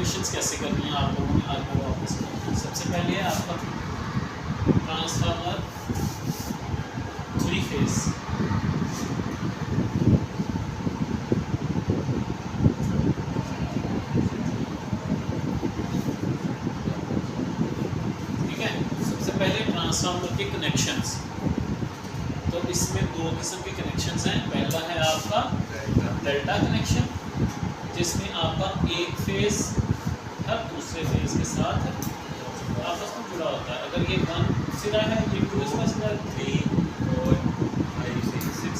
Calculations कैसे करनी है आप लोगों ने आज मैं वापस करूँगा। सबसे पहले है आपका ट्रांसफार्मर 3 फेज। ठीक है, सबसे पहले ट्रांसफार्मर के कनेक्शंस। तो इसमें दो किस्म के कनेक्शंस हैं। पहला है आपका डेल्टा कनेक्शन, जिसमें आपका एक फेज हर दूसरे फेज के साथ आपस में जुड़ा होता है। अगर ये 1 सिरा है, ये 2 इसका सिरा, 3 4 5 6 6।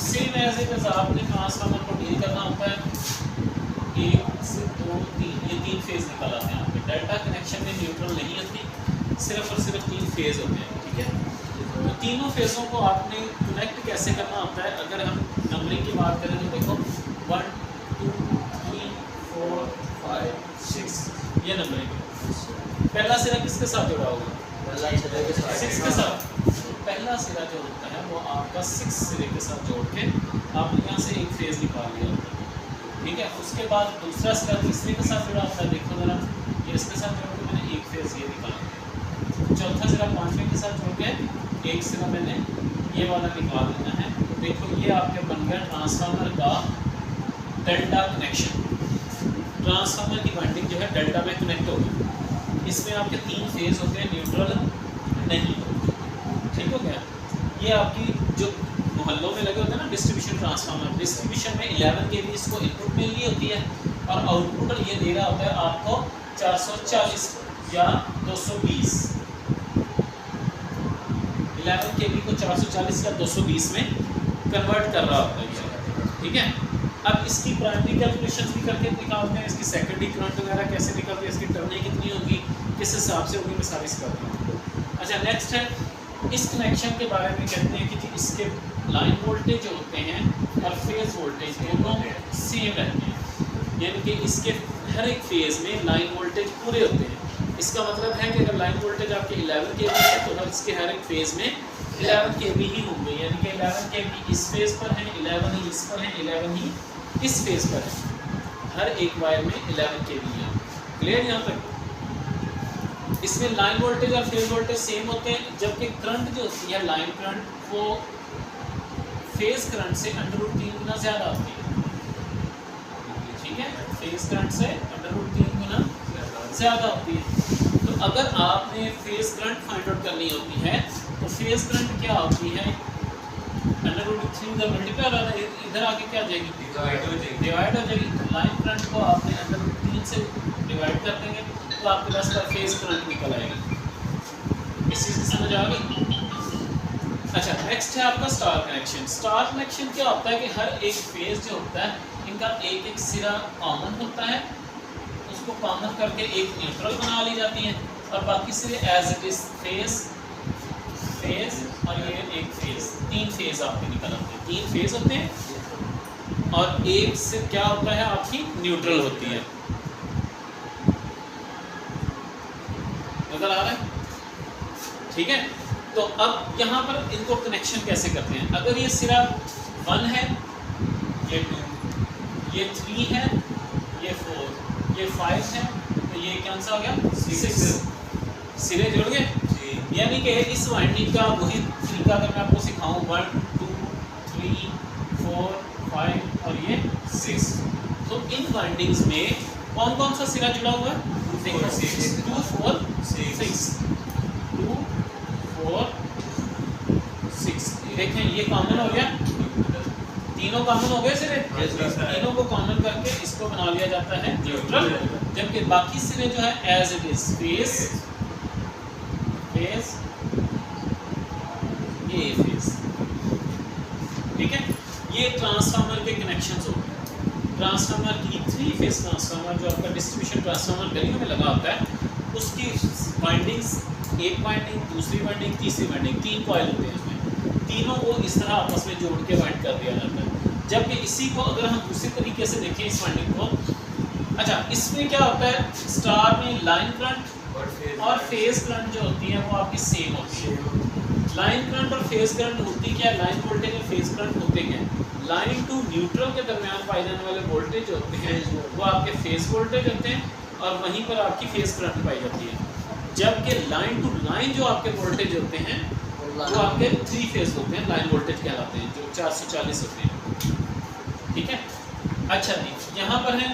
सेम एज इट इज आपने ट्रांसफार्मर को डील करना होता है 1 से 2 3, ये 3 फेज निकल आते हैं आपके। डेल्टा कनेक्शन में न्यूट्रल नहीं होती, सिर्फ और सिर्फ 3 फेज होते हैं। ठीक है, तो तीनों फेज़ों को आपने कनेक्ट कैसे करना होता है। अगर हम नंबरिंग की बात करें तो देखो 1 2 3 4 5 6, ये नंबरिंग। पहला सिरा किसके साथ जुड़ा होगा? 6 के साथ। पहला सिरा जो होता है वो आपका 6 सिरे के साथ जोड़ के आपने यहाँ से एक फेज़ निकाल लिया होता है। ठीक है, उसके बाद दूसरा सिरा तीसरे के साथ जुड़ा होता है। देखो ज़रा, ये इसके साथ जोड़ के मैंने एक फेज़ ये निकाल लिया। चौथा सिरा पाँचवें के साथ जोड़ के एक सिरा मैंने ये वाला निकाल देना है। तो देखो ये आपके बन गया ट्रांसफार्मर का डेल्टा कनेक्शन। ट्रांसफार्मर की वाइंडिंग जो है डेल्टा में कनेक्ट होगी। इसमें आपके 3 फेज होते हैं, न्यूट्रल नहीं होते। ठीक हो गया। ये आपकी जो मोहल्लों में लगे होते हैं ना डिस्ट्रीब्यूशन ट्रांसफार्मर, डिस्ट्रीब्यूशन में 11 kV इसको इनपुट मिल रही होती है और आउटपुट ये दे रहा होता है आपको 440 या 220। 11 kV को 440 या 220 में कन्वर्ट कर रहा होता है। ठीक है, अब इसकी प्राइमरी कैलकुलेशन भी करके निकालते हैं, इसकी सेकेंडरी करंट वगैरह कैसे निकलती है, इसकी टर्निंग कितनी होगी, किस हिसाब से होगी, मैं सारी करता हूँ। अच्छा, नेक्स्ट है इस कनेक्शन के बारे में कहते हैं कि इसके लाइन वोल्टेज जो होते हैं और फेज वोल्टेज दोनों सेम रहते हैं, यानी कि इसके हर एक फेज में लाइन वोल्टेज पूरे होते हैं। इसका मतलब है कि अगर लाइन वोल्टेज आपके 11 kV है तो इसके हर एक फेज में 11 kV ही होंगे, यानी कि 11 kV इस फेज पर है, 11 ही इस पर है, 11 ही इस फेज पर है। हर एक वायर में 11 kV है। क्लियर यहाँ तक? इसमें लाइन वोल्टेज और फेज वोल्टेज सेम होते हैं, जबकि करंट जो होती है लाइन करंट वो फेज करंट से √3 गुना ज़्यादा होती है। ठीक है, फेज करंट से √3 गुना ज़्यादा होती है। तो अगर आपने फेज करंट फाइंड आउट करनी होती है तो फेज करंट क्या होती है, √3 का मल्टीप्लाई इधर आके क्या जाएगी, डिवाइड हो जाएगी। तो लाइन करंट को आपने √3 से डिवाइड कर देंगे तो आपके पास का फेज करंट निकल आएगा। इस चीज़ की समझ आ गई? अच्छा, नेक्स्ट है आपका स्टार कनेक्शन। स्टार कनेक्शन क्या होता है कि हर एक फेज जो होता है इनका एक एक सिरा कॉमन होता है, उसको कॉमन करके एक न्यूट्रल बना ली जाती है और बाकी सिरे एज इट इज फेज और ये एक फेज, 3 फेज आपके निकल आते हैं। 3 फेज होते हैं और एक से क्या होता है आपकी न्यूट्रल होती है। नजर आ रहा है? ठीक है, तो अब यहाँ पर इनको कनेक्शन कैसे करते हैं। अगर ये सिरा 1 है, ये 2, ये 3 है, ये 4, ये 5 है, तो ये कौन सा हो गया 6 सिरे जुड़ गए। यानी कि इस वाइंडिंग का वही तरीका अगर मैं आपको सिखाऊं 1 2 3 4 5 और ये 6, तो इन वाइंडिंग्स में कौन कौन सा सिरा जुड़ा हुआ है, देखो 2 4 6 2 4 6। देखें ये कॉमन हो गया, तीनों कॉमन हो गए सिरे। तीनों को कॉमन करके इसको बना लिया जाता है न्यूट्रल, जबकि बाकी सिरे जो है एज इट इज फेज ये फेज। ठीक है, ये ट्रांसफार्मर के कनेक्शंस हो गए। ट्रांसफार्मर की 3 फेज ट्रांसफार्मर जो आपका डिस्ट्रीब्यूशन ट्रांसफार्मर गलियों में लगा होता है, उसकी वाइंडिंग्स, एक वाइंडिंग, दूसरी वाइंडिंग, तीसरी वाइंडिंग, 3 कॉइल होते हैं उसमें, तीनों को इस तरह आपस में जोड़ के वाइंड कर दिया जाता है। जबकि इसी को अगर हम दूसरी तरीके से देखें इस वाइंडिंग को, अच्छा इसमें क्या होता है, स्टार में लाइन करंट और फेज करंट जो होती है वो आपकी सेम होती है। लाइन करंट और फेज करंट होती क्या है, लाइन वोल्टेज और फेज करंट होते क्या है? लाइन टू न्यूट्रल के दरमियान पाए जाने वाले वोल्टेज होते हैं वो आपके फेज वोल्टेज होते हैं, और वहीं पर आपकी फेज करंट पाई जाती है। जबकि लाइन टू लाइन जो आपके वोल्टेज होते हैं वो आपके 3 फेज होते हैं, लाइन वोल्टेज कहलाते हैं, जो 440 होते हैं। ठीक है, अच्छा जी, यहाँ पर है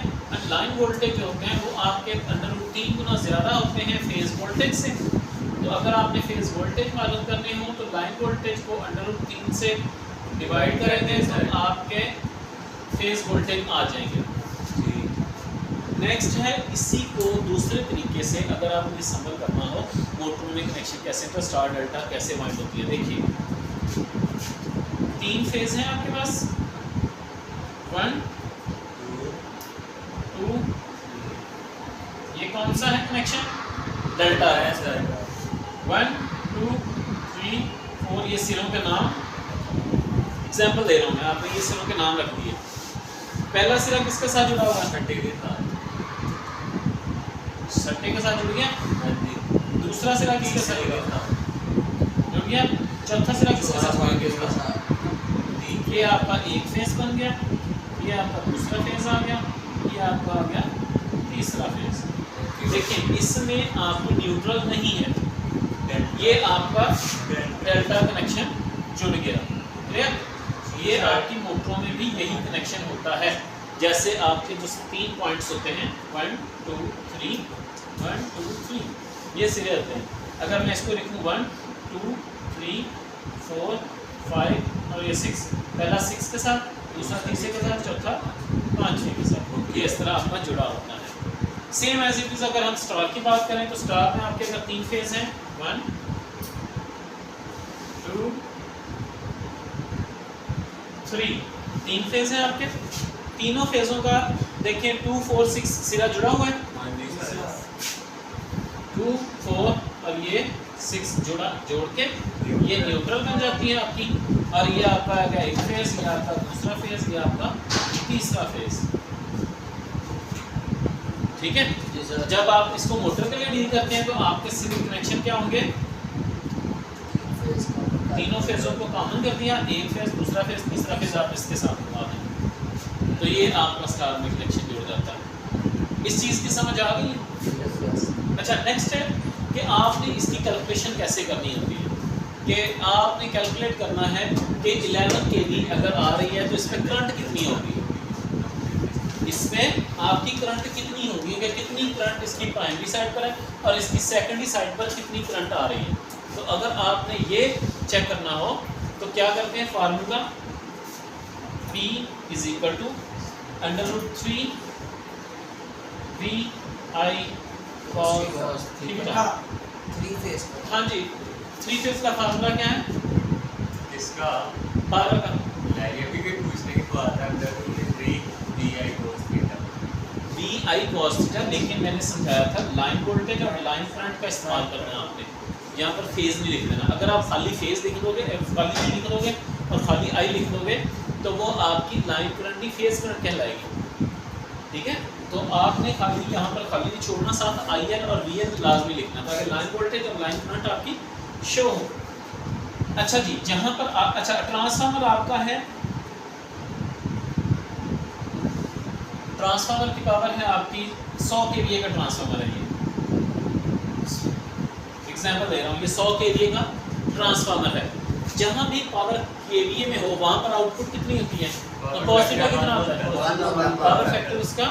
लाइन वोल्टेज जो होते हैं वो आपके अंदर 3 गुना ज़्यादा होते हैं फेज वोल्टेज से। तो अगर आपने फेज वोल्टेज मालूम करने हो तो लाइन वोल्टेज को √3 से डिवाइड करेंगे तो आपके फेज वोल्टेज आ जाएंगे। नेक्स्ट है, इसी को दूसरे तरीके से अगर आपने संभल करना हो मोटर में कनेक्शन कैसे, तो स्टार डेल्टा कैसे वाइंड होती है। देखिए 3 फेज हैं आपके पास, 1 2, ये कौन सा है कनेक्शन, डेल्टा है सर। 1 2 3 4, ये सिरों के नाम एग्जाम्पल दे रहा हूँ मैं, आपने ये सिरों के नाम रख दिए। पहला सिरा किसके साथ जुड़ा हुआ है, सट्टे के साथ, सट्टे के साथ जुड़ गया। दूसरा सिरा किसके साथ जुड़ गया, चौथा सिरा किसके साथ, ये आपका एक फेज बन गया, ये आपका दूसरा फेज आ गया, ये आपका आ गया तीसरा फेज। देखिए इसमें आपको न्यूट्रल नहीं है, ये आपका डेल्टा कनेक्शन जुड़ गया। क्लियर, ये आपकी मोटरों में भी यही कनेक्शन होता है। जैसे आपके जो 3 पॉइंट्स होते हैं 1 2 3 1 2 3, ये सिरे होते हैं। अगर मैं इसको लिखूँ 1 2 3 4 5 और ये 6, पहला 6 के साथ, दूसरा तीसरे के साथ, चौथा 5वें के साथ, ये इस तरह आपका जुड़ा होता है। सेम एज इट इज अगर हम स्टार की बात करें तो स्टार में आपके अगर 3 फेज हैं 1 2 3, 3 फेज हैं आपके। तीनों फेजों का देखिए 2 4 6 सिरा जुड़ा हुआ है, 2 4 और ये 6 जोड़ के ये न्यूट्रल बन जाती है आपकी, और ये आपका आ गया एक फेज, ये आपका दूसरा फेज, ये आपका तीसरा फेज। ठीक है, जब आप इसको मोटर के लिए डील करते हैं तो आपके सीरीज कनेक्शन क्या होंगे, तीनों फेजों को कॉमन कर दिया, एक फेज दूसरा फेज तीसरा फेज आप इसके साथ लगा दें, तो ये आपका स्टार में कनेक्शन जुड़ जाता है। इस चीज़ की समझ आ गई है? अच्छा, नेक्स्ट है कि आपने इसकी कैलकुलेशन कैसे करनी होती है, कि आपने कैलकुलेट करना है कि 11 kV अगर आ रही है तो इसमें करंट कितनी होगी, इसमें आपकी करंट कितनी होगी, कि कितनी करंट इसकी प्राइमरी साइड पर है और इसकी सेकेंडरी साइड पर कितनी करंट आ रही है। तो अगर आपने ये चेक करना हो तो क्या करते हैं, formula P = √3 VI cos theta. 3 phase, हाँ जी, 3 फेज का फार्मूला क्या है, इसका पावर का लाइब्रेरी के पूछने की बात है, √3 VI cos theta. VI cos theta, लेकिन मैंने समझाया था लाइन वोल्टेज और लाइन करंट का इस्तेमाल करना है आपने, यहाँ पर फेज नहीं लिख देना। अगर आप खाली फेज लिख दोगे, खाली ई लिख दोगे और खाली आई लिख दोगे तो वो आपकी लाइन करंट नहीं फेज करंट कहलाएगी। ठीक है, तो आपने खाली यहाँ पर खाली नहीं छोड़ना, साथ IL और VL लाजमी लिखना ताकि लाइन वोल्टेज और लाइन करंट आपकी शो हो। अच्छा जी, जहाँ पर अच्छा ट्रांसफार्मर आपका है, ट्रांसफार्मर की पावर है आपकी 100 kVA का ट्रांसफार्मर है, ये एग्जाम्पल दे रहा हूँ, ये 100 kVA का ट्रांसफार्मर है। जहाँ भी पावर kVA में हो वहाँ पर आउटपुट कितनी होती है, तो cos थीटा कितना होता है, पावर फैक्टर उसका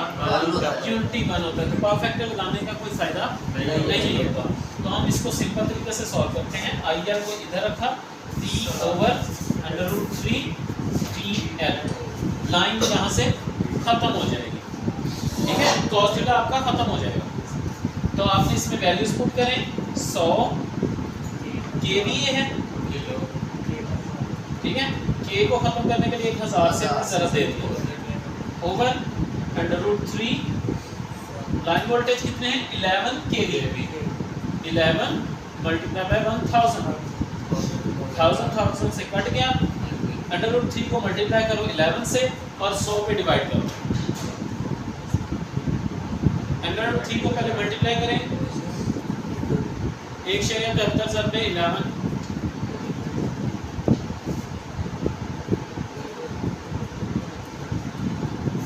यूनिटी 1 होता है, तो पावर फैक्टर लगाने का कोई फायदा नहीं होता। तो हम इसको सिंपल तरीके से सॉल्व करते हैं। IL को इधर रखा, P/√3 VL, लाइन यहाँ से खत्म हो जाएगी। ठीक है, cos थीटा आपका खत्म हो जाएगा। तो आपने इसमें वैल्यूज पुट करें, 100 kVA है, ठीक है, K को खत्म करने के लिए 1000 से अपनी जरूरत दे दी, ओवर √3 लाइन वोल्टेज कितने हैं, 11 kV, 11 मल्टीप्लाई बाय 1000 से कट गया, √3 को मल्टीप्लाई करो 11 से और 100 पे डिवाइड करो। √3 को पहले मल्टीप्लाई करें, 173 × 11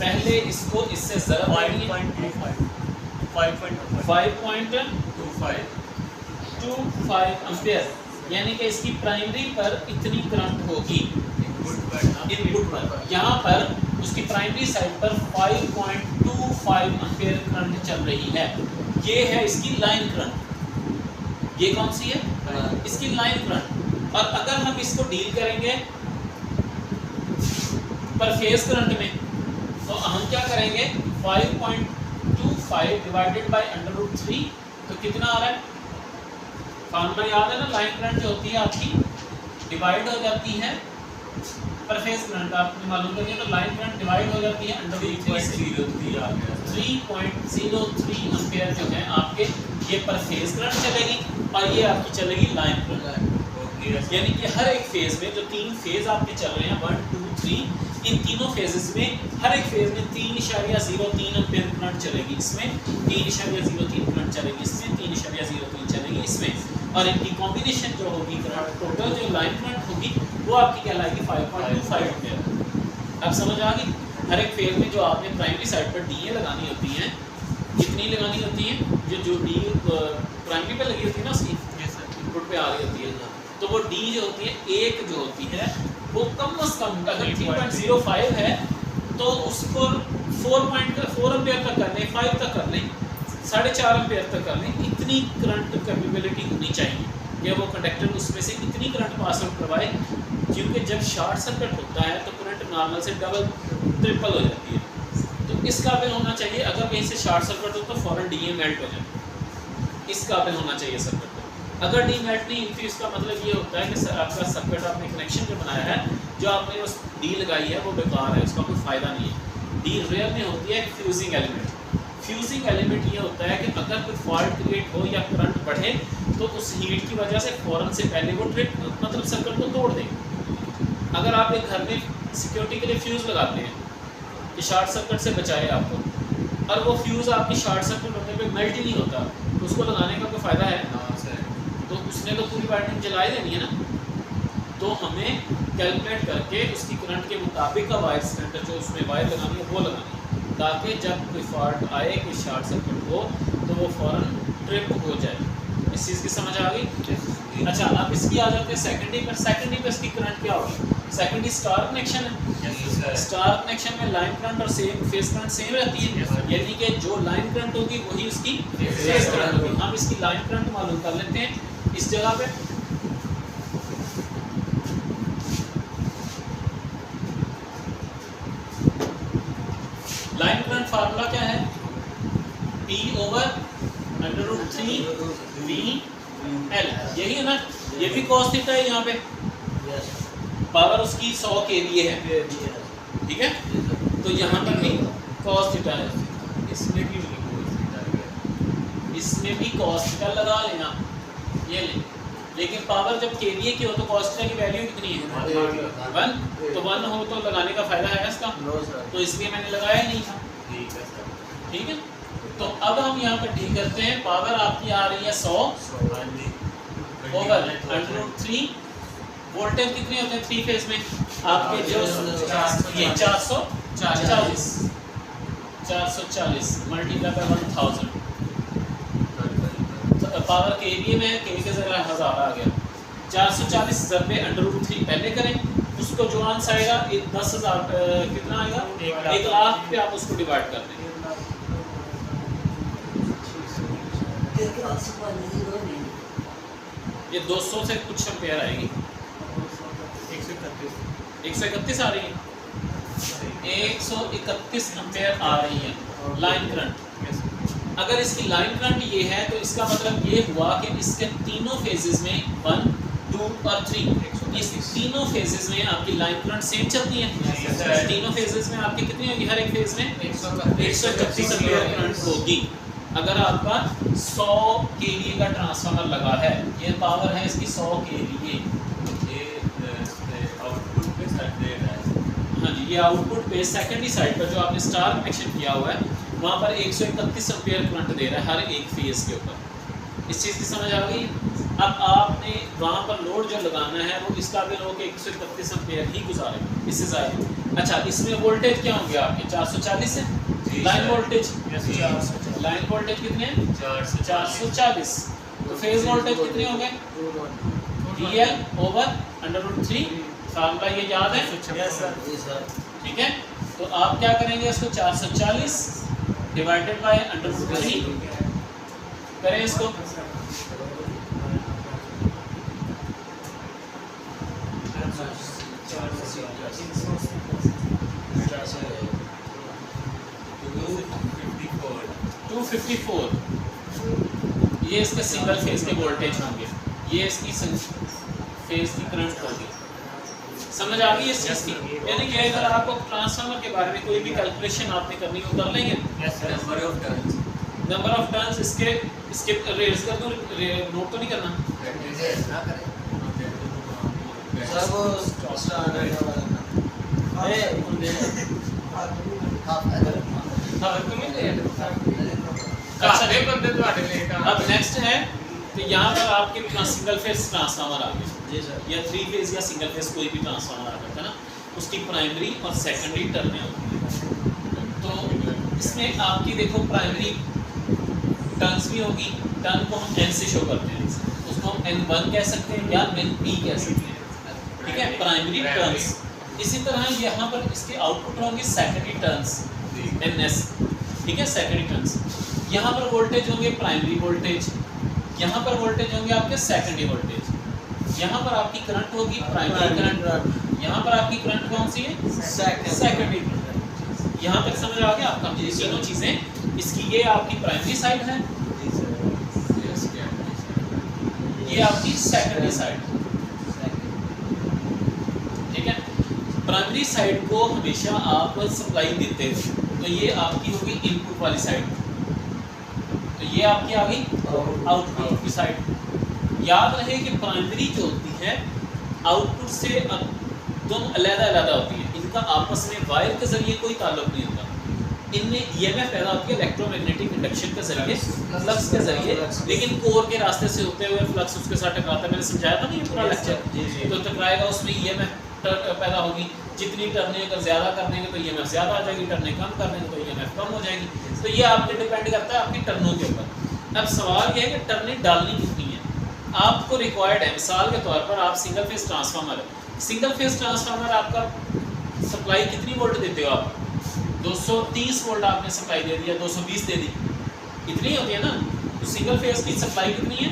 पहले इसको इससे ज़रा 5.25 एम्पियर, यानी कि इसकी प्राइमरी पर इतनी करंट होगी इनपुट पर, यहाँ पर उसकी प्राइमरी साइड पर 5.25 एम्पियर करंट चल रही है। ये है इसकी लाइन करंट। ये कौन सी है? इसकी लाइन करंट। और अगर हम इसको डील करेंगे पर फेज करंट में, तो हम क्या करेंगे 5.25 डिवाइडेड बाय √3, तो कितना आ रहा है? फॉर्मूला याद है ना, लाइन करंट जो होती है आपकी डिवाइड हो जाती है पर फेज करंट, आपने मालूम करिए तो लाइन करंट डिवाइड हो जाती है √3 से। 3.03 एम्पियर जो है आपके ये पर फेज करंट चलेगी और ये आपकी चलेगी लाइन करंट। यानी कि हर एक फेज में जो 3 फेज आपके चल रहे हैं 1 2 3, इन तीनों फेजेस में हर एक फेज में 3.03 एम्पियर करंट चलेगी, इसमें 3.03 करंट चलेगी, इसमें 3.03 चलेगी इसमें, और इनकी कॉम्बिनेशन जो होगी करंट टोटल जो लाइन करंट होगी वो आपकी कहलाएगी 5.25 एम्पियर। अब समझ आ गई? हर एक फेज में जो आपने प्राइमरी साइड पर डीए लगानी होती है, कितनी लगानी होती है? जो डी प्राइमरी पे लगी होती है ना, उसकी इनपुट पे आ रही होती है, तो वो डी जो होती है एक जो होती है वो कम से कम अगर 3.05 है तो उसको 4 एम्पियर तक कर लें, 5 तक कर लें, 4.5 एम्पियर तक कर लें, इतनी करंट कैपेबिलिटी होनी चाहिए कि वो कंडक्टर उसमें से इतनी करंट पास आउट करवाए, क्योंकि जब शॉर्ट सर्किट होता है तो करंट नॉर्मल से डबल ट्रिपल हो जाती है। तो इस काबिल होना चाहिए, अगर कहीं से शॉर्ट सर्किट हो तो फ़ौरन डीए मेल्ट हो जाए, इस काबिल होना चाहिए सर्किट। अगर डी मेल्ट नहीं तो इसका मतलब ये होता है कि आपका सर्किट, आपने कनेक्शन जो बनाया है, जो आपने उस डी लगाई है वो बेकार है, उसका कोई फ़ायदा नहीं है। डी रेयर में होती है फ्यूजिंग एलिमेंट। फ्यूजिंग एलिमेंट ये होता है कि अगर कोई फॉल्ट क्रिएट हो या करंट बढ़े तो उस हीट की वजह से फ़ौरन से पहले वो ट्रिप मतलब सर्किट को तोड़ दें। अगर आप एक घर में सिक्योरिटी के लिए फ्यूज़ लगाते हैं कि शॉर्ट सर्किट से बचाए आपको, और वो फ्यूज़ आपकी शॉर्ट सर्किट होने पे मेल्ट ही नहीं होता, तो उसको लगाने का कोई फ़ायदा है? तो उसने तो पूरी वायरिंग जलाई देनी है ना। तो हमें कैलकुलेट करके उसकी करंट के मुताबिक का वायर सेंटर जो उसमें वायर लगानी है वो लगानी है, ताकि जब कोई फॉल्ट आए, कोई शॉर्ट सर्किट हो तो वो फ़ौरन ट्रिप हो जाए। इस चीज़ की समझ आ गई? अच्छा, अब इसकी आ जाते हैं सेकेंडरी पर। सेकेंडरी पर इसकी करंट क्या होगी? सेकेंडरी स्टार कनेक्शन है। स्टार कनेक्शन में लाइन करंट और सेम फेज करंट सेम रहती है, यानी कि जो लाइन करंट होगी वही उसकी फेज करंट होगी। हम इसकी लाइन करंट मालूम कर लेते हैं इस जगह पे। लाइन करंट फार्मूला क्या है? P/√3VL, यही है ना? ये भी cos थीटा है यहाँ पे, पावर उसकी 100 kVA है, ठीक है? तो यहाँ पर भी cos थीटा है, इसमें भी cos थीटा लगा लेना, ये ले। लेकिन पावर जब kVA की हो तो cos थीटा की वैल्यू कितनी है? 1। तो 1 हो तो लगाने का फ़ायदा है इसका? तो इसलिए मैंने लगाया ही नहीं था, ठीक है? तो अब हम यहाँ पर डील करते हैं। पावर आपकी आ रही है 100 ओवर √3। वोल्टेज कितने होते हैं 3 फेज में आपके? जो ये 440 मल्टीप्लाई बाय 1000। तो पावर केवीए में के के जगह 1000 आ गया। 440 ज़रबे √3 पहले करें, उसको जो आंसर आएगा 10,000 कितना आएगा? 1 लाख पे आप उसको डिवाइड कर दें। ये 200 से कुछ एम्पेयर आएगी, 131 आ रही है, 131 एम्पेयर आ रही है लाइन करंट। अगर इसकी लाइन करंट ये है तो इसका मतलब ये हुआ कि इसके तीनों फेजेस में 1 2 और 3, इस तीनों फेजेस में आपकी लाइन करंट सेम चलती है। तीनों फेजेस में आपकी कितनी होगी? हर एक फेज में 131 एम्पेयर करंट होगी। अगर आपका 100 kVA का ट्रांसफार्मर लगा है, ये पावर है इसकी 100 kVA, आउटपुट पे साइड दे रहा है। हाँ जी, ये आउटपुट पे सेकेंडरी साइड पर जो आपने स्टार कनेक्शन किया हुआ है वहाँ पर 131 एम्पेयर करंट दे रहा है हर एक फेज के ऊपर। इस चीज़ की समझ आ गई। अब आपने वहाँ पर लोड जो लगाना है वो इस काबिल हो कि 131 एम्पेयर ही गुजारे, इससे ज़्यादा। अच्छा, इसमें वोल्टेज क्या होंगे आपके 440 है लाइन वोल्टेज। लाइन वोल्टेज कितने हैं 440। तो फेज वोल्टेज कितने होंगे VL/√3। फार्मूला ये याद है? Yes sir. ठीक है, तो आप क्या करेंगे इसको 440 डिवाइडेड बाय √3 करें इसको। टू 54 ये इसके सिंगल फेज के वोल्टेज होंगे, ये इसकी फेज की करंट होगी। समझ आ गई इस चीज़ की? यानी कि अगर आपको ट्रांसफार्मर के बारे में कोई भी कैलकुलेशन आपने करनी हो कर लेंगे। नंबर ऑफ टर्न्स इसके रेज कर दूं, नोट तो नहीं करना। अब नेक्स्ट है तो यहाँ पर आपके पास सिंगल फेज ट्रांसफार्मर आ गया जी सर, या 3 फेज या सिंगल फेज कोई भी ट्रांसफार्मर आ जाता है ना, उसकी प्राइमरी और सेकेंडरी टर्नें होती हैं। तो इसमें आपकी देखो प्राइमरी टर्न्स भी होगी, टर्न को हम n से शो करते हैं, उसको हम n1 कह सकते हैं या np कह सकते हैं। ठीक है, प्राइमरी टर्न्स। इसी तरह यहाँ पर इसके आउटपुट होंगे सेकेंडरी टर्न्स ns। ठीक है, सेकेंडरी टर्न्स। यहाँ पर वोल्टेज होंगे प्राइमरी वोल्टेज, यहाँ पर वोल्टेज होंगे आपके सेकेंडरी वोल्टेज, यहाँ पर आपकी करंट होगी प्राइमरी करंट, यहाँ पर आपकी करंट कौन सी है सेकेंडरी करंट। यहाँ तक समझ आ गया आपका? ये तीनों चीजें इसकी, ये आपकी प्राइमरी साइड है, ये आपकी सेकेंडरी साइड। ठीक है, प्राइमरी साइड को हमेशा आप सप्लाई देते थे, तो ये आपकी होगी इनपुट वाली साइड, तो ये आपकी आ गई आउटपुट की साइड। याद रहे कि प्राइमरी जो होती है आउटपुट से दोनों अलग-अलग होती है, इनका आपस में वायर के जरिए कोई ताल्लुक नहीं होता। इनमें ईएमएफ पैदा होती है इलेक्ट्रोमैग्नेटिक इंडक्शन के जरिए, फ्लक्स के जरिए, लेकिन कोर के रास्ते से होते हुए फ्लक्स उसके साथ टकराता है। मैंने समझाया था ना ये पूरा लेक्चर। तो टकराएगा, उसमें ईएमएफ पैदा होगी। जितनी टर्नें अगर ज़्यादा कर देंगे तो ईएमएफ ज़्यादा आ जाएगी, टर्नें कम कर देंगे तो ईएमएफ कम हो जाएगी। तो ये आप पे डिपेंड करता है आपकी टर्नों के ऊपर। अब सवाल ये है कि टर्नें डालनी कितनी है आपको रिक्वायर्ड है। मिसाल के तौर पर आप सिंगल फेज ट्रांसफार्मर है, सिंगल फेज ट्रांसफार्मर आपका सप्लाई कितनी वोल्ट देते हो आप? 230 वोल्ट आपने सप्लाई दे दी या 220 दे दी, इतनी होती है ना। तो सिंगल फेज की सप्लाई कितनी है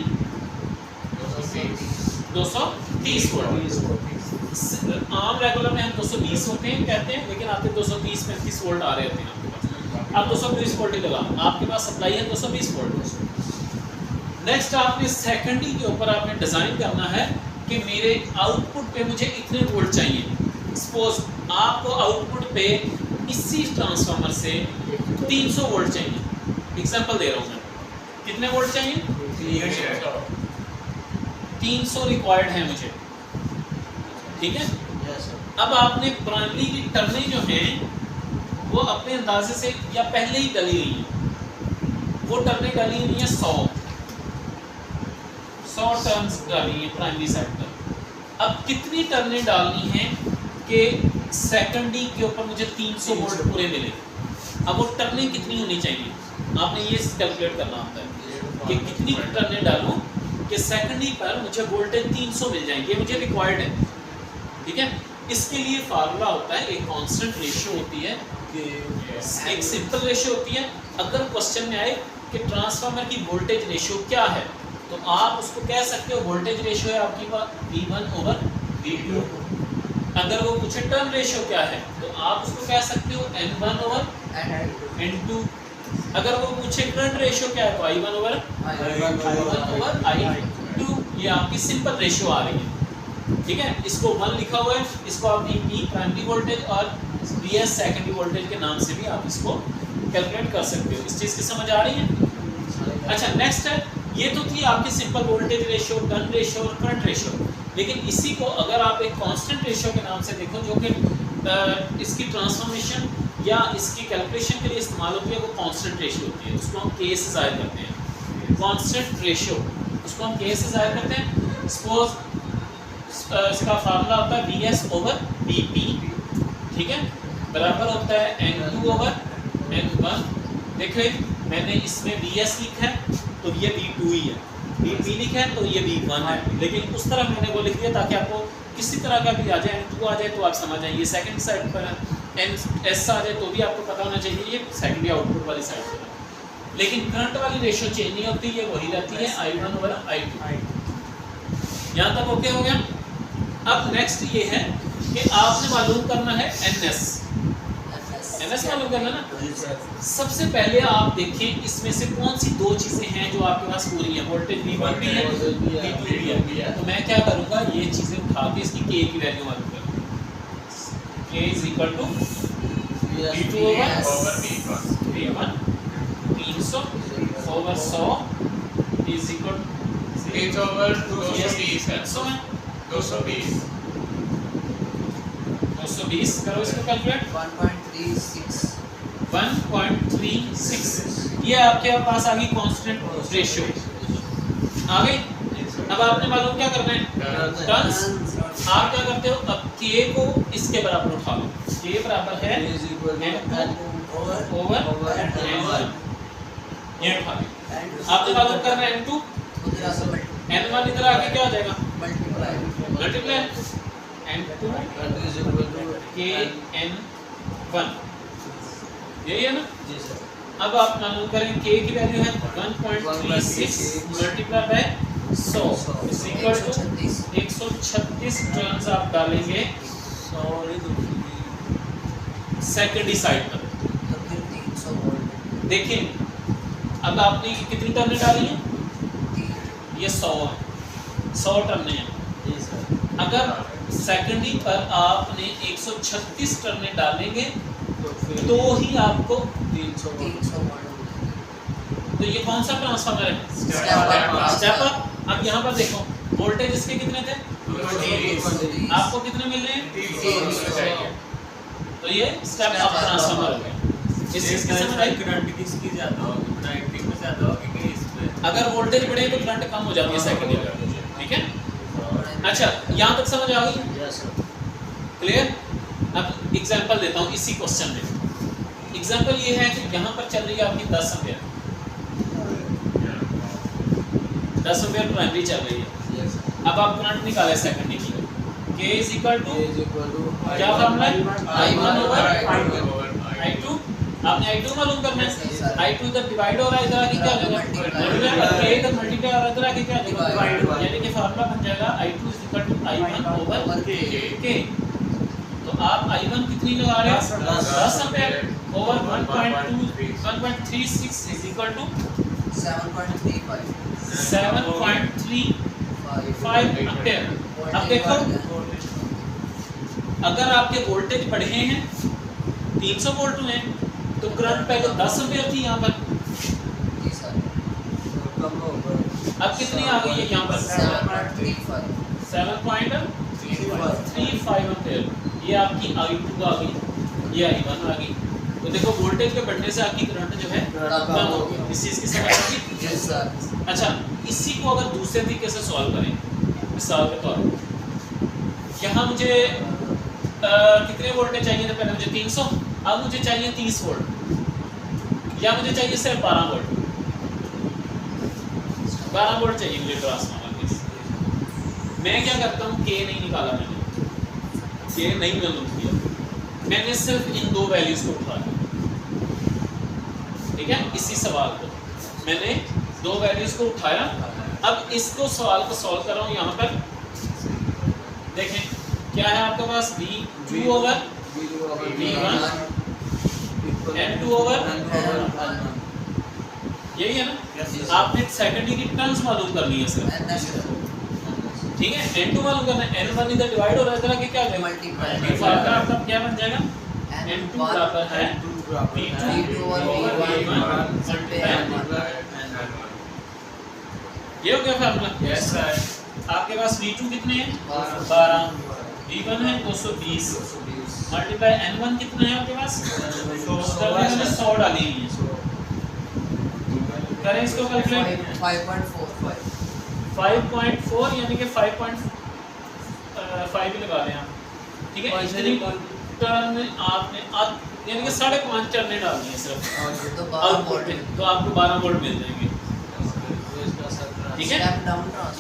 230 वोल्ट। आम रेगुलर में हम 220 होते हैं कहते हैं, लेकिन आपके 230-35 वोल्ट आ रहे होते हैं आपके पास। आप 220 वोल्ट ही लगा, आपके पास सप्लाई है 220 वोल्ट। नेक्स्ट आपने सेकेंडरी के ऊपर आपने डिज़ाइन करना है कि मेरे आउटपुट पे मुझे इतने वोल्ट चाहिए। सपोज आपको आउटपुट पे इसी ट्रांसफार्मर से 300 वोल्ट चाहिए। एग्जांपल दे रहा हूँ मैं, कितने वोल्ट चाहिए 300 रिक्वायर्ड है मुझे। ठीक है, अब आपने प्राइमरी की टर्नें जो हैं वो अपने अंदाजे से या पहले ही डली हुई हैं, वो टर्नें डली हुई हैं 100 टर्न्स डाली हैं प्राइमरी साइड पर। अब कितनी टर्नें डालनी हैं कि सेकेंडरी के ऊपर मुझे 300 वोल्ट पूरे मिले? अब वो टर्नें कितनी होनी चाहिए आपने ये कैलकुलेट करना होता है कि कितनी टर्नें डालूं कि सेकेंडरी पर मुझे वोल्टेज 300 मिल जाएंगे, ये मुझे रिक्वायर्ड है। ठीक है, इसके लिए फार्मूला होता है, एक कांस्टेंट रेशियो होती है, एक सिंपल रेशियो होती है। अगर क्वेश्चन में आए कि ट्रांसफार्मर की वोल्टेज रेशियो क्या है, तो आप उसको कह सकते हो वोल्टेज रेशियो है आपकी V1/V2। अगर वो पूछे टर्न रेशियो क्या है तो आप उसको कह सकते हो N1/N2। अगर वो पूछे करंट रेशियो क्या है तो I1/I2। ये आपकी सिंपल रेशियो आ रही है। ठीक है, इसको 1 लिखा हुआ है, इसको आप EP प्राइमरी वोल्टेज और BS सेकेंडरी वोल्टेज के नाम से भी आप इसको कैलकुलेट कर सकते हो। इस चीज़ की समझ आ रही है? अच्छा, नेक्स्ट है, ये तो थी आपकी simple voltage ratio, turn ratio और करंट रेशियो। लेकिन इसी को अगर आप एक कांस्टेंट रेशियो के नाम से देखो, जो कि इसकी ट्रांसफॉर्मेशन या इसकी कैलकुलेशन के लिए इस्तेमाल होती है, वो कांस्टेंट रेशियो होती है, उसको हम K से ज़ाहिर करते हैं। कांस्टेंट रेशियो, उसको हम के से जाहिर करते हैं। सपोज इसका फार्मूला होता है VS ओवर BP, ठीक है, बराबर होता है N2 ओवर N1। देखो मैंने इसमें VS लिखा है तो ये V2 ही है, BP लिखा है तो ये V1 है, लेकिन उस तरह मैंने वो लिख दिया ताकि आपको किसी तरह का भी आ जाए, N2 आ जाए तो आप समझ जाएं ये सेकंड साइड पर है, NS आ जाए तो भी आपको पता होना चाहिए ये सेकेंडरी आउटपुट वाली साइड पर है। लेकिन करंट वाली रेशियो चेंज नहीं होती, ये वही रहती है I1 ओवर I2। यहाँ तक ओके हो गया। अब नेक्स्ट ये है कि आपने मालूम करना है NS मालूम करना ना। सबसे पहले आप देखें इसमें से कौन सी दो चीजें हैं जो आपके पास पूरी है, वोल्टेज V1 भी है V2 भी है। तो मैं क्या करूंगा, ये चीजें उठा के इसकी K की वैल्यू मालूम करूंगा। K is equal to V2 over V1 300 over 100 is equal 8 over 220 है, 220 करो इसको कैलकुलेट। 1.36 ये आपके पास आ गई कांस्टेंट रेशियो आ गई। अब आपने मालूम क्या करना है, टर्न्स। आप क्या करते हो, अब K को इसके बराबर उठा लो, K बराबर है N2 ओवर N1, ये उठा लो। आपने मालूम करना है N2, N1 इधर आके क्या हो जाएगा, मल्टीप्लाई N2 K N1, यही है ना जी सर। अब आप मालूम करें K की वैल्यू है 1.36 multiply by 100 is equal to 136 turns आप डालेंगे सेकेंडरी साइड पर। देखिए अब आपने कितनी टर्नें डाली हैं, ये 100 है, 100 टर्नें हैं। अगर सेकेंडरी पर आपने 136 टर्नें डालेंगे तो ही आपको 300। तो ये कौन सा ट्रांसफार्मर है, स्टेप अप। अब यहाँ पर देखो वोल्टेज इसके कितने थे, आपको कितने मिल रहे हैं, तो ये स्टेप अप ट्रांसफार्मर हो गया। इस चीज की समझ आई। करंट किसकी ज्यादा होगी, प्राइमरी में ज्यादा होगी कि इसमें? अगर वोल्टेज बढ़े तो करंट कम हो जाती है सेकेंडरी में, ठीक है। अच्छा यहाँ तक समझ आ गई, क्लियर। अब एग्जांपल देता हूँ इसी क्वेश्चन में। एग्जांपल ये है कि यहाँ पर चल रही है आपकी 10 एम्पीयर, 10 एम्पीयर प्राइमरी चल रही है। अब आप करंट निकाले सेकेंडरी की, K इज इक्वल टू क्या फार्मूला है, I1 ओवर I2। आपने I2 मालूम करना है, I2 इधर डिवाइड हो रहा है, इधर आके क्या हो जाएगा, K इधर मल्टीप्लाई हो रहा है, इधर आके क्या हो जाएगा, यानी कि फार्मूला बन जाएगा I2 is equal to I1 over K। तो आप I1 कितनी लगा रहे हो, 10 ampere over 1.36 is equal to 7.35 ampere. अब देखो अगर आपके वोल्टेज बढ़े हैं 300 वोल्ट हुए तो करंट पहले 10 एम्पीयर थी यहाँ पर, अब कितनी आ गई है यहाँ पर 7.35 एम्पीयर। ये आपकी I2 आ गई, ये I1 आ गई। तो देखो वोल्टेज के बढ़ने से आपकी करंट जो है कम हो गई। इस चीज की समझ आ गई। अच्छा इसी को अगर दूसरे तरीके से सॉल्व करें, मिसाल के तौर पर यहाँ मुझे कितने वोल्टेज चाहिए थे, पहले मुझे 300, अब मुझे चाहिए 30 वोल्ट, या मुझे चाहिए सिर्फ 12 वोल्ट, 12 वोल्ट चाहिए मुझे ट्रांसफार्मर के। मैं क्या करता हूँ, K नहीं निकाला मैंने, K नहीं मालूम किया, मैंने सिर्फ इन दो वैल्यूज को उठाया, ठीक है। इसी सवाल को मैंने दो वैल्यूज को उठाया। अब इसको सवाल को सॉल्व कर रहा हूँ। यहाँ पर देखें क्या है आपके पास, V2 over V1 N2 over, यही है ना। आपने सेकेंडरी की टर्म्स मालूम करनी है सर, ठीक है। N2 मालूम करना है, N1 इधर डिवाइड हो रहा है, इधर आके क्या हो जाएगा, फार्मूला आपका क्या बन जाएगा, N2 बराबर है V2 ओवर V1। ये हो गया फार्मूला। Yes sir. आपके पास V2 कितने हैं, 12, V1 है 220 मल्टीप्लाई N1 कितना है आपके पास, 100 डाली है। करें इसको कैलकुलेट 5.4 यानी कि 5.5 ही लगा लें आप, ठीक है। इतनी टर्न आपने यानी कि 5.5 टर्नें डालनी है सिर्फ आउटपुट में, तो आपको 12 वोल्ट मिल जाएंगे, ठीक है।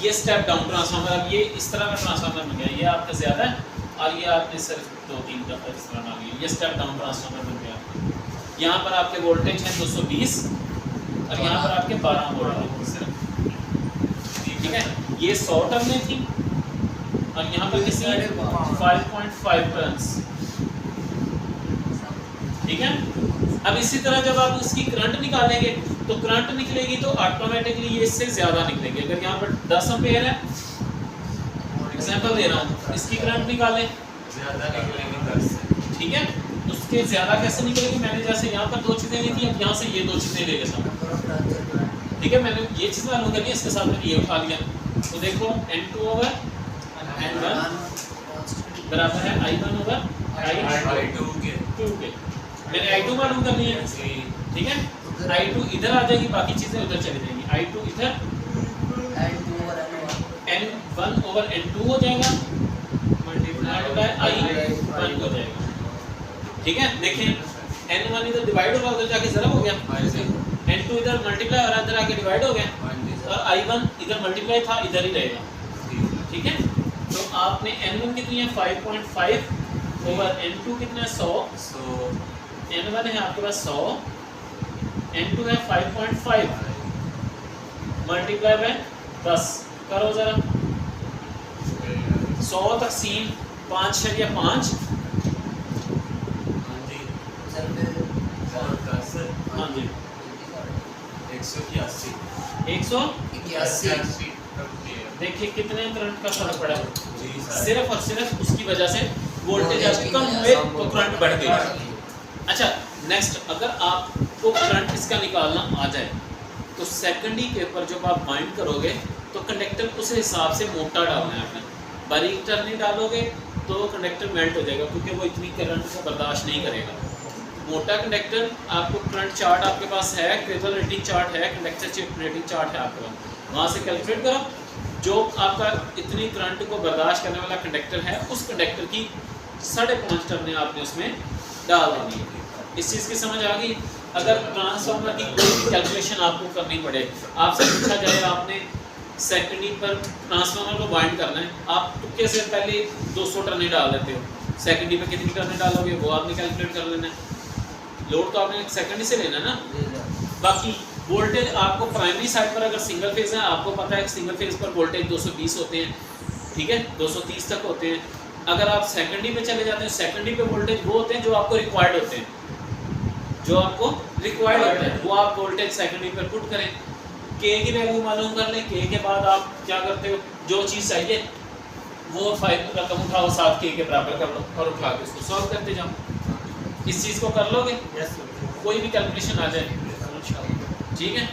ये स्टेप डाउन ट्रांसफार्मर, अब ये इस तरह का ट्रांसफार्मर बन गया, ये आपका ज़्यादा है और ये आपने सिर्फ 2-3 दफ़ा इस तरह डाल लिया, ये स्टेप डाउन ट्रांसफार्मर बन गया। यहाँ पर आपके वोल्टेज हैं 220 और यहाँ पर आपके 12 वोल्ट हैं सिर्फ, ठीक है। ये 100 टर्नें थी और यहाँ पर किसी 5.5 टर्न्स, ठीक है। अब इसी तरह जब आप इसकी करंट निकालेंगे तो करंट निकलेगी तो ऑटोमेटिकली ये इससे ज़्यादा निकलेगी। अगर यहाँ पर 10 एम्पीयर है, एग्जांपल दे रहा हूँ, इसकी करंट निकालें ज़्यादा निकलेंगे 10 से, ठीक है। उसके ज़्यादा कैसे निकलेगी, मैंने जैसे यहाँ पर 2 चीज़ें ली थी, अब यहाँ से ये 2 चीज़ें ले लेता हूँ, ठीक है। मैंने ये चीज़ मालूम करनी है, इसके साथ मैंने ये उठा लिया, तो देखो N2 ओवर N1 बराबर है I1 ओवर I2 के, मैंने I2 मालूम करनी है, ठीक है। I2 इधर आ जाएगी, बाकी चीज़ें उधर चली जाएंगी, I2 इधर N1 ओवर N2 हो जाएगा मल्टीप्लाई I1 हो जाएगा, ठीक है। देखें N1 इधर डिवाइड होगा, उधर जाके ज़रा हो गया, N2 इधर मल्टीप्लाई और इधर आके डिवाइड हो गया, और I1 इधर मल्टीप्लाई था, इधर ही रहेगा, ठीक है। तो आपने N1 कितनी है 5.5 ओवर N2 कितना है 100, N1 है आपके पास 100, N2 है 5.5 मल्टीप्लाई बाय 10, करो ज़रा 100 तक़सीम 5.5 हाँ जी 181। देखिए कितने करंट का फर्क पड़ा है, सिर्फ और सिर्फ उसकी वजह से वोल्टेज आपकी कम हुए तो करंट बढ़ गई। अच्छा नेक्स्ट, अगर आपको करंट इसका निकालना आ जाए तो सेकेंडरी पेपर जब आप बाइंड करोगे तो कंडक्टर उस हिसाब से मोटा डालना है आपने, बारीक टर्न डालोगे तो कंडक्टर मेल्ट हो जाएगा, क्योंकि वो इतनी करंट को बर्दाश्त नहीं करेगा। मोटा कंडक्टर, आपको करंट चार्ट आपके पास है, केबल रेटिंग चार्ट है, कंडक्टर चिप रेटिंग चार्ट है आपके पास, वहाँ से कैलकुलेट करो जो आपका इतनी करंट को बर्दाश्त करने वाला कंडक्टर है, उस कंडक्टर की 5.5 टर्नें आपने उसमें डाल देनी है। इस चीज़ की समझ आ गई। अगर ट्रांसफार्मर की कोई कैलकुलेशन आपको करनी पड़े, आपसे पूछा जाए आपने सेकेंडरी पर ट्रांसफार्मर को बाइंड करना है, आप तुक्के से पहले 200 टर्नें डाल देते हो, सेकेंडरी पर कितनी टर्नें डालोगे वो आपने कैलकुलेट कर लेना है, लोड तो आपने सेकेंडरी से लेना है ना। बाकी वोल्टेज आपको प्राइमरी साइड पर अगर सिंगल फेज है, आपको पता है कि सिंगल फेज पर वोल्टेज 220 होते हैं, ठीक है, 230 तक होते हैं। अगर आप सेकेंडरी पे चले जाते हैं, सेकेंडरी पे वोल्टेज वो होते हैं जो आपको रिक्वायर्ड होते हैं, जो आपको रिक्वायर्ड होता है वो आप वोल्टेज सेकेंडरी पर पुट करें, के की वैल्यू मालूम कर लें, के के बाद आप क्या करते हो, जो चीज़ चाहिए वो 5 रकम उठाओ, 7 के बराबर कर लो और उठा के उसको सॉल्व करते जाओ। इस चीज़ को कर लोगे, कोई भी कैलकुलेशन आ जाए, ठीक है।